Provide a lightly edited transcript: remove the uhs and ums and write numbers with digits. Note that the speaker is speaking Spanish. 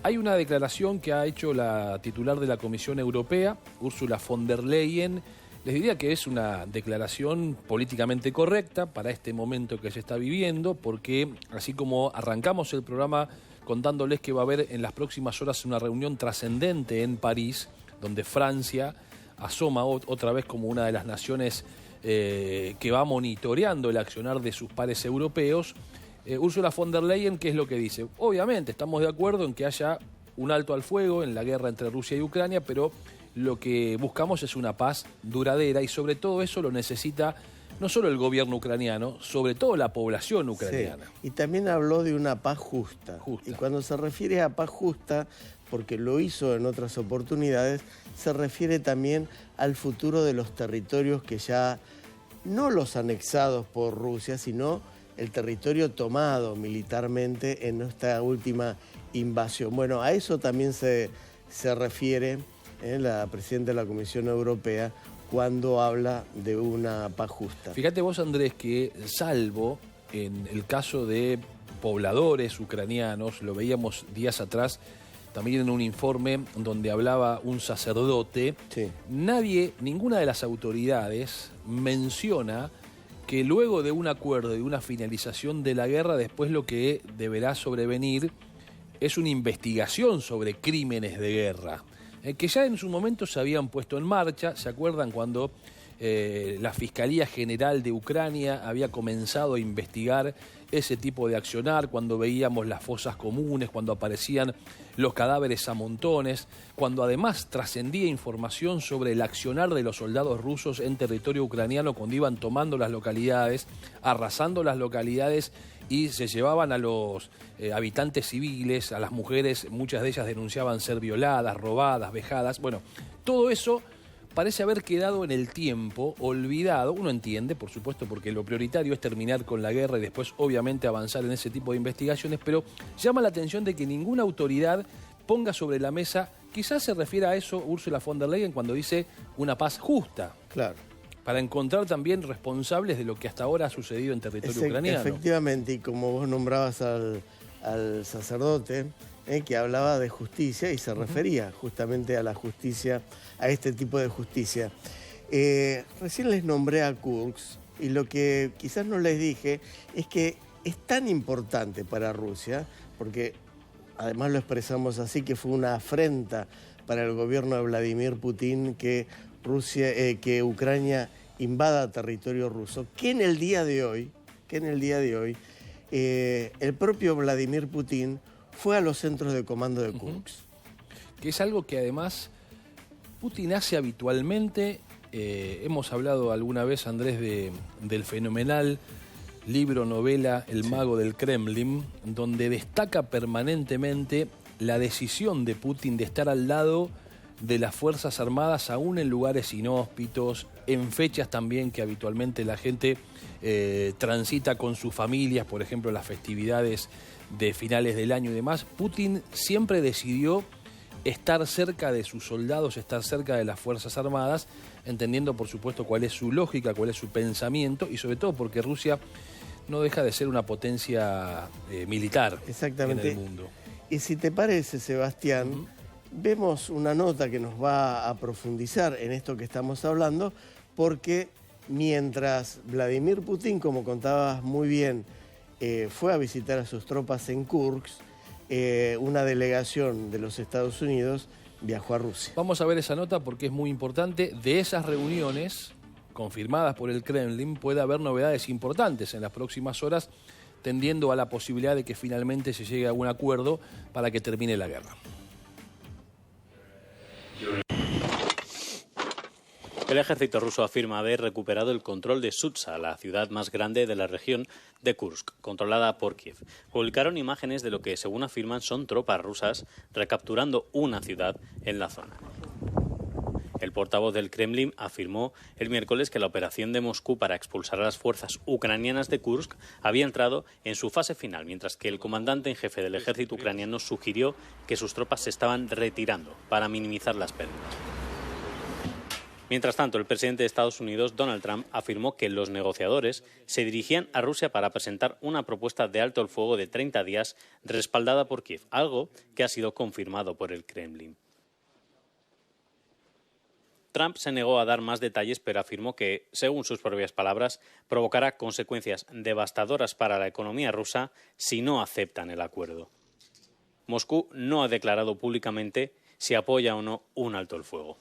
Hay una declaración que ha hecho la titular de la Comisión Europea, Ursula von der Leyen. Les diría que es una declaración políticamente correcta para este momento que se está viviendo, porque así como arrancamos el programa contándoles que va a haber en las próximas horas una reunión trascendente en París, donde Francia asoma otra vez como una de las naciones que va monitoreando el accionar de sus pares europeos, Ursula von der Leyen, ¿qué es lo que dice? Obviamente estamos de acuerdo en que haya un alto al fuego en la guerra entre Rusia y Ucrania, pero lo que buscamos es una paz duradera y sobre todo eso lo necesita no solo el gobierno ucraniano, sobre todo la población ucraniana. Sí. Y también habló de una paz justa. Y cuando se refiere a paz justa, porque lo hizo en otras oportunidades, se refiere también al futuro de los territorios que ya, no los anexados por Rusia, sino el territorio tomado militarmente en esta última invasión. Bueno, a eso también se refiere la presidenta de la Comisión Europea cuando habla de una paz justa. Fíjate vos, Andrés, que salvo en el caso de pobladores ucranianos, lo veíamos días atrás, también en un informe donde hablaba un sacerdote, sí. Ninguna de las autoridades menciona que luego de un acuerdo y de una finalización de la guerra, después lo que deberá sobrevenir es una investigación sobre crímenes de guerra, que ya en su momento se habían puesto en marcha. ¿Se acuerdan cuando la Fiscalía General de Ucrania había comenzado a investigar ese tipo de accionar, cuando veíamos las fosas comunes, cuando aparecían los cadáveres a montones, cuando además trascendía información sobre el accionar de los soldados rusos en territorio ucraniano cuando iban tomando las localidades, arrasando las localidades y se llevaban a los habitantes civiles, a las mujeres, muchas de ellas denunciaban ser violadas, robadas, vejadas. Bueno, todo eso parece haber quedado en el tiempo, olvidado. Uno entiende, por supuesto, porque lo prioritario es terminar con la guerra y después, obviamente, avanzar en ese tipo de investigaciones, pero llama la atención de que ninguna autoridad ponga sobre la mesa, quizás se refiere a eso Ursula von der Leyen cuando dice una paz justa. Claro. Para encontrar también responsables de lo que hasta ahora ha sucedido en territorio ucraniano. Efectivamente, y como vos nombrabas al sacerdote, que hablaba de justicia y se refería justamente a la justicia, a este tipo de justicia. Recién les nombré a Kursk y lo que quizás no les dije es que es tan importante para Rusia, porque además lo expresamos así, que fue una afrenta para el gobierno de Vladimir Putin que Ucrania invada territorio ruso, que en el día de hoy, el propio Vladimir Putin fue a los centros de comando de Kursk. Que es algo que además Putin hace habitualmente. Hemos hablado alguna vez, Andrés, del fenomenal libro, novela El mago del Kremlin, donde destaca permanentemente la decisión de Putin de estar al lado de las Fuerzas Armadas, aún en lugares inhóspitos, en fechas también que habitualmente la gente transita con sus familias, por ejemplo, las festividades de finales del año y demás. Putin siempre decidió estar cerca de sus soldados, estar cerca de las Fuerzas Armadas, entendiendo, por supuesto, cuál es su lógica, cuál es su pensamiento, y sobre todo porque Rusia no deja de ser una potencia militar en el mundo. Y si te parece, Sebastián, vemos una nota que nos va a profundizar en esto que estamos hablando, porque mientras Vladimir Putin, como contabas muy bien, fue a visitar a sus tropas en Kursk, una delegación de los Estados Unidos viajó a Rusia. Vamos a ver esa nota porque es muy importante. De esas reuniones confirmadas por el Kremlin puede haber novedades importantes en las próximas horas, tendiendo a la posibilidad de que finalmente se llegue a un acuerdo para que termine la guerra. El ejército ruso afirma haber recuperado el control de Sutsa, la ciudad más grande de la región de Kursk, controlada por Kiev. Publicaron imágenes de lo que, según afirman, son tropas rusas recapturando una ciudad en la zona. El portavoz del Kremlin afirmó el miércoles que la operación de Moscú para expulsar a las fuerzas ucranianas de Kursk había entrado en su fase final, mientras que el comandante en jefe del ejército ucraniano sugirió que sus tropas se estaban retirando para minimizar las pérdidas. Mientras tanto, el presidente de Estados Unidos, Donald Trump, afirmó que los negociadores se dirigían a Rusia para presentar una propuesta de alto el fuego de 30 días respaldada por Kiev, algo que ha sido confirmado por el Kremlin. Trump se negó a dar más detalles, pero afirmó que, según sus propias palabras, provocará consecuencias devastadoras para la economía rusa si no aceptan el acuerdo. Moscú no ha declarado públicamente si apoya o no un alto el fuego.